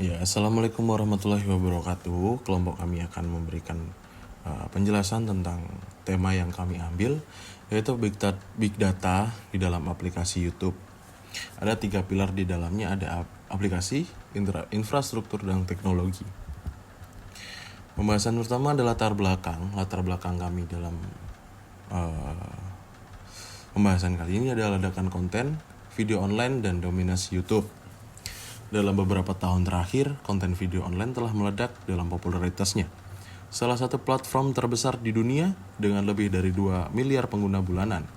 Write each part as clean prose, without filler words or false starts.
Ya, Assalamualaikum warahmatullahi wabarakatuh. Kelompok kami akan memberikan penjelasan tentang tema yang kami ambil, yaitu Big Data di dalam aplikasi YouTube. Ada 3 pilar di dalamnya, ada aplikasi, infrastruktur, dan teknologi. Pembahasan pertama adalah latar belakang kami dalam pembahasan kali ini adalah ledakan konten, video online, dan dominasi YouTube. Dalam beberapa tahun terakhir, konten video online telah meledak dalam popularitasnya. Salah satu platform terbesar di dunia dengan lebih dari 2 miliar pengguna bulanan.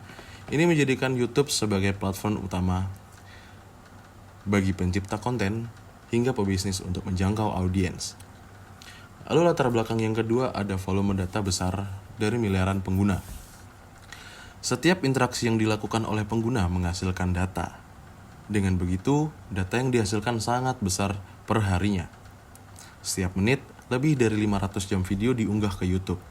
Ini menjadikan YouTube sebagai platform utama bagi pencipta konten hingga pebisnis untuk menjangkau audiens. Lalu latar belakang yang kedua ada volume data besar dari miliaran pengguna. Setiap interaksi yang dilakukan oleh pengguna menghasilkan data. Dengan begitu, data yang dihasilkan sangat besar per harinya. Setiap menit, lebih dari 500 jam video diunggah ke YouTube.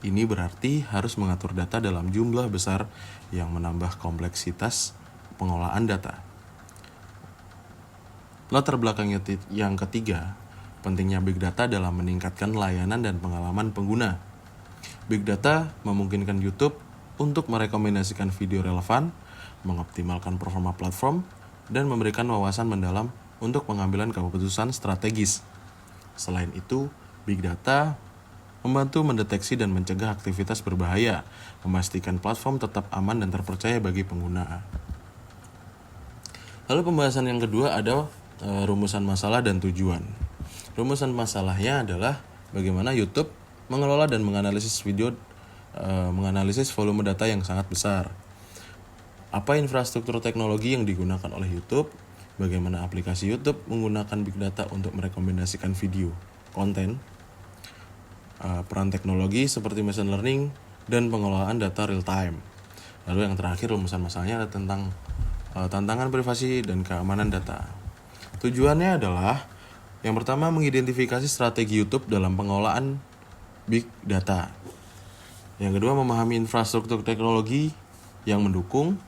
Ini berarti harus mengatur data dalam jumlah besar yang menambah kompleksitas pengolahan data. Latar belakang yang ketiga, pentingnya Big Data dalam meningkatkan layanan dan pengalaman pengguna. Big Data memungkinkan YouTube untuk merekomendasikan video relevan, mengoptimalkan performa platform, dan memberikan wawasan mendalam untuk pengambilan keputusan strategis. Selain itu, Big Data membantu mendeteksi dan mencegah aktivitas berbahaya, memastikan platform tetap aman dan terpercaya bagi pengguna. Lalu pembahasan yang kedua ada rumusan masalah dan tujuan. Rumusan masalahnya adalah bagaimana YouTube mengelola dan menganalisis volume data yang sangat besar. Apa infrastruktur teknologi yang digunakan oleh YouTube? Bagaimana aplikasi YouTube menggunakan Big Data untuk merekomendasikan video, konten, peran teknologi seperti machine learning, dan pengolahan data real time. Lalu yang terakhir rumusan masalahnya adalah tentang tantangan privasi dan keamanan data. Tujuannya adalah yang pertama mengidentifikasi strategi YouTube dalam pengolahan Big Data. Yang kedua memahami infrastruktur teknologi yang mendukung.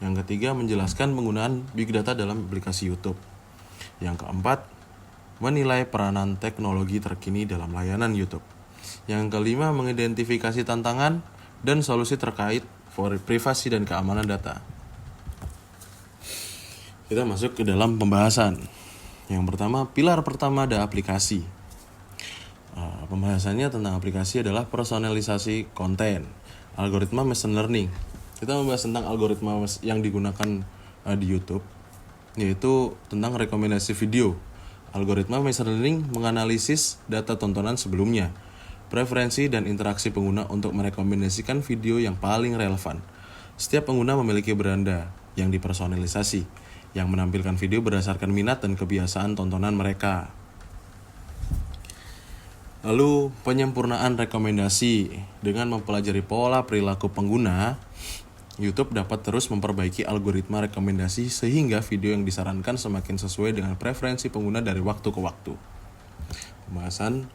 Yang ketiga, menjelaskan penggunaan Big Data dalam aplikasi YouTube. Yang keempat, menilai peranan teknologi terkini dalam layanan YouTube. Yang kelima, mengidentifikasi tantangan dan solusi terkait privasi dan keamanan data. Kita masuk ke dalam pembahasan. Yang pertama, pilar pertama ada aplikasi. Pembahasannya tentang aplikasi adalah personalisasi konten, algoritma machine learning. Kita membahas tentang algoritma yang digunakan di YouTube, yaitu tentang rekomendasi video. Algoritma machine learning menganalisis data tontonan sebelumnya, preferensi dan interaksi pengguna untuk merekomendasikan video yang paling relevan. Setiap pengguna memiliki beranda yang dipersonalisasi, yang menampilkan video berdasarkan minat dan kebiasaan tontonan mereka. Lalu penyempurnaan rekomendasi. Dengan mempelajari pola perilaku pengguna, YouTube dapat terus memperbaiki algoritma rekomendasi sehingga video yang disarankan semakin sesuai dengan preferensi pengguna dari waktu ke waktu. Pembahasan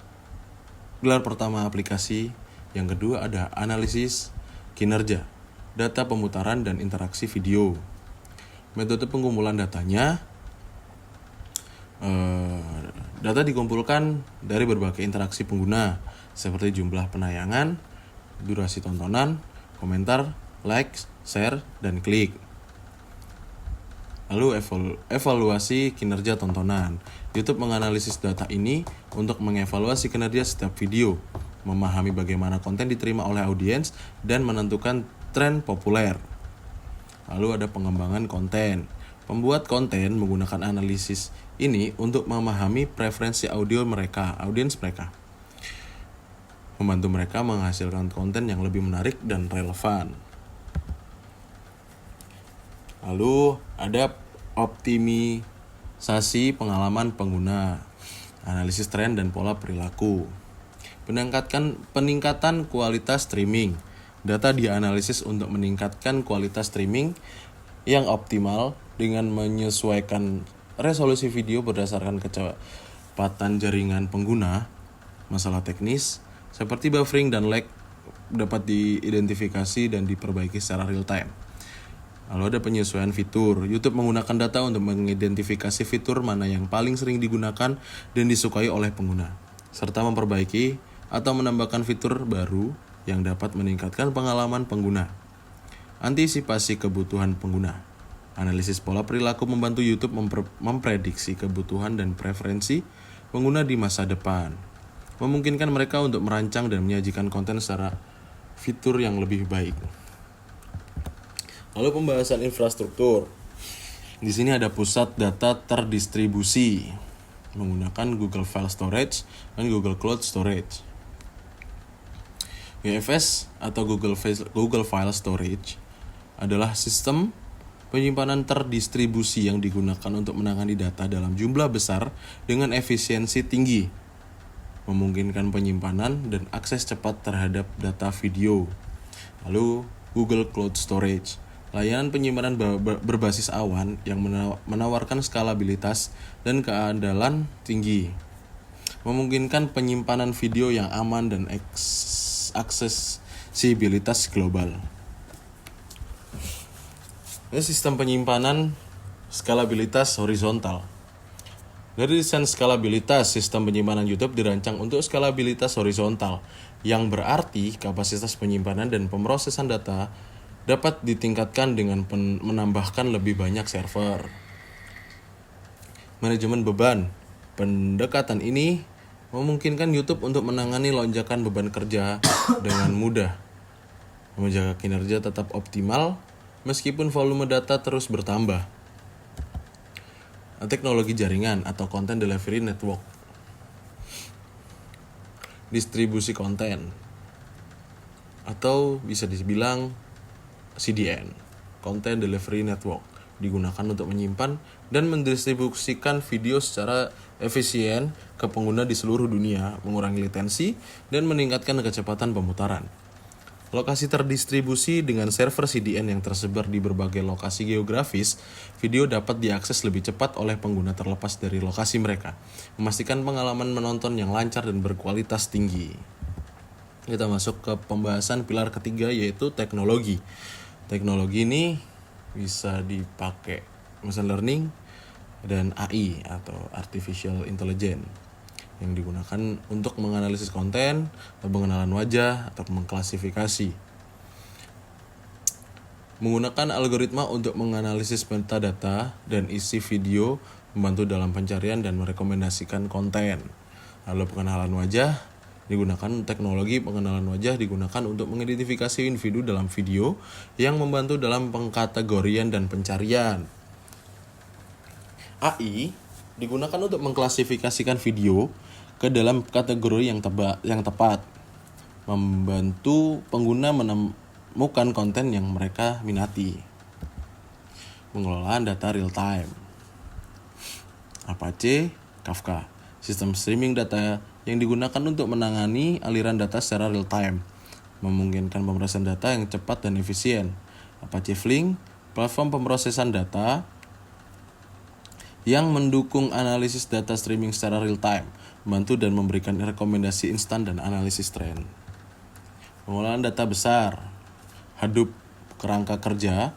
pilar pertama aplikasi. Yang kedua ada analisis kinerja, data pemutaran dan interaksi video. Metode pengumpulan datanya, data dikumpulkan dari berbagai interaksi pengguna seperti jumlah penayangan, durasi tontonan, komentar, like, share, dan klik. Lalu evaluasi kinerja tontonan. YouTube menganalisis data ini untuk mengevaluasi kinerja setiap video, memahami bagaimana konten diterima oleh audiens, dan menentukan tren populer. Lalu ada pengembangan konten. Pembuat konten menggunakan analisis ini untuk memahami preferensi audiens mereka. Membantu mereka menghasilkan konten yang lebih menarik dan relevan. Lalu ada optimisasi pengalaman pengguna, analisis tren dan pola perilaku. Peningkatan kualitas streaming. Data dianalisis untuk meningkatkan kualitas streaming yang optimal dengan menyesuaikan resolusi video berdasarkan kecepatan jaringan pengguna. Masalah teknis seperti buffering dan lag dapat diidentifikasi dan diperbaiki secara real time. Lalu ada penyesuaian fitur. YouTube menggunakan data untuk mengidentifikasi fitur mana yang paling sering digunakan dan disukai oleh pengguna, serta memperbaiki atau menambahkan fitur baru yang dapat meningkatkan pengalaman pengguna. Antisipasi kebutuhan pengguna. Analisis pola perilaku membantu YouTube memprediksi kebutuhan dan preferensi pengguna di masa depan, memungkinkan mereka untuk merancang dan menyajikan konten secara fitur yang lebih baik. Lalu pembahasan infrastruktur. Di sini ada pusat data terdistribusi menggunakan Google File Storage dan Google Cloud Storage. GFS atau Google File Storage adalah sistem penyimpanan terdistribusi yang digunakan untuk menangani data dalam jumlah besar dengan efisiensi tinggi, memungkinkan penyimpanan dan akses cepat terhadap data video. Lalu Google Cloud Storage, layanan penyimpanan berbasis awan yang menawarkan skalabilitas dan keandalan tinggi, memungkinkan penyimpanan video yang aman dan aksesibilitas global. Ini sistem penyimpanan skalabilitas horizontal. Dari desain skalabilitas, sistem penyimpanan YouTube dirancang untuk skalabilitas horizontal, yang berarti kapasitas penyimpanan dan pemrosesan data dapat ditingkatkan dengan menambahkan lebih banyak server. Manajemen beban. Pendekatan ini memungkinkan YouTube untuk menangani lonjakan beban kerja dengan mudah, menjaga kinerja tetap optimal meskipun volume data terus bertambah. Teknologi jaringan atau Content Delivery Network. Distribusi konten atau bisa dibilang CDN, Content Delivery Network, digunakan untuk menyimpan dan mendistribusikan video secara efisien ke pengguna di seluruh dunia, mengurangi latensi dan meningkatkan kecepatan pemutaran. Lokasi terdistribusi dengan server CDN yang tersebar di berbagai lokasi geografis, video dapat diakses lebih cepat oleh pengguna terlepas dari lokasi mereka, memastikan pengalaman menonton yang lancar dan berkualitas tinggi. Kita masuk ke pembahasan pilar ketiga, yaitu teknologi. Teknologi ini bisa dipakai machine learning dan AI atau artificial intelligence yang digunakan untuk menganalisis konten, pengenalan wajah, atau mengklasifikasi. Menggunakan algoritma untuk menganalisis metadata dan isi video, membantu dalam pencarian dan merekomendasikan konten. Lalu pengenalan wajah digunakan, teknologi pengenalan wajah digunakan untuk mengidentifikasi individu dalam video yang membantu dalam pengkategorian dan pencarian. AI digunakan untuk mengklasifikasikan video ke dalam kategori yang tepat, membantu pengguna menemukan konten yang mereka minati. Pengelolaan data real time. Apache Kafka, sistem streaming data yang digunakan untuk menangani aliran data secara real time, memungkinkan pemrosesan data yang cepat dan efisien. Apache Flink, platform pemrosesan data yang mendukung analisis data streaming secara real time, membantu dan memberikan rekomendasi instan dan analisis tren. Pengolahan data besar. Hadoop, kerangka kerja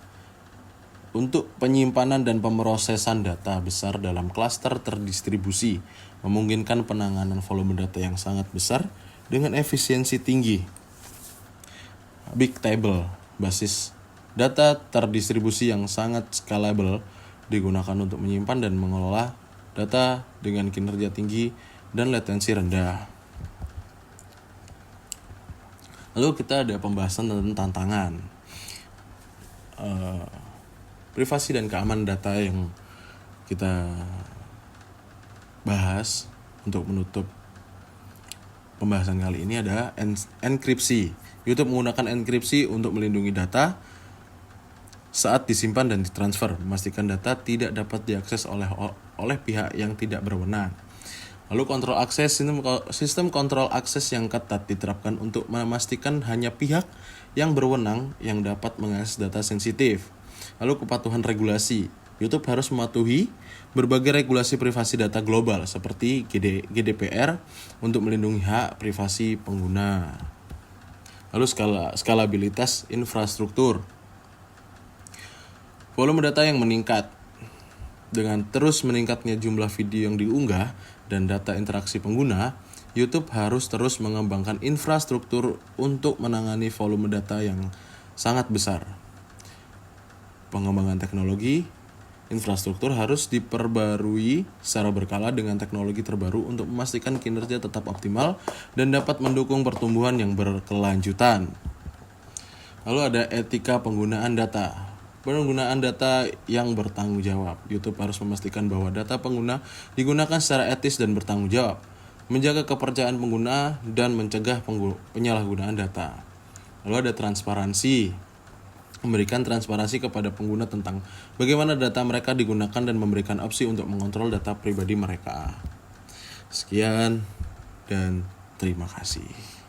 untuk penyimpanan dan pemrosesan data besar dalam klaster terdistribusi, memungkinkan penanganan volume data yang sangat besar dengan efisiensi tinggi. Bigtable, basis data terdistribusi yang sangat scalable, digunakan untuk menyimpan dan mengelola data dengan kinerja tinggi dan latensi rendah. Lalu kita ada pembahasan tentang tantangan. Privasi dan keamanan data yang kita bahas untuk menutup pembahasan kali ini ada enkripsi. YouTube menggunakan enkripsi untuk melindungi data saat disimpan dan ditransfer, memastikan data tidak dapat diakses oleh pihak yang tidak berwenang. Lalu kontrol akses, sistem kontrol akses yang ketat diterapkan untuk memastikan hanya pihak yang berwenang yang dapat mengakses data sensitif. Lalu kepatuhan regulasi. YouTube harus mematuhi berbagai regulasi privasi data global seperti GDPR untuk melindungi hak privasi pengguna. Lalu skalabilitas infrastruktur. Volume data yang meningkat. Dengan terus meningkatnya jumlah video yang diunggah dan data interaksi pengguna, YouTube harus terus mengembangkan infrastruktur untuk menangani volume data yang sangat besar. Pengembangan teknologi, infrastruktur harus diperbarui secara berkala dengan teknologi terbaru untuk memastikan kinerja tetap optimal dan dapat mendukung pertumbuhan yang berkelanjutan. Lalu ada etika penggunaan data. Penggunaan data yang bertanggung jawab. YouTube harus memastikan bahwa data pengguna digunakan secara etis dan bertanggung jawab, menjaga kepercayaan pengguna, dan mencegah penyalahgunaan data. Lalu ada transparansi. Memberikan transparansi kepada pengguna tentang bagaimana data mereka digunakan dan memberikan opsi untuk mengontrol data pribadi mereka. Sekian dan terima kasih.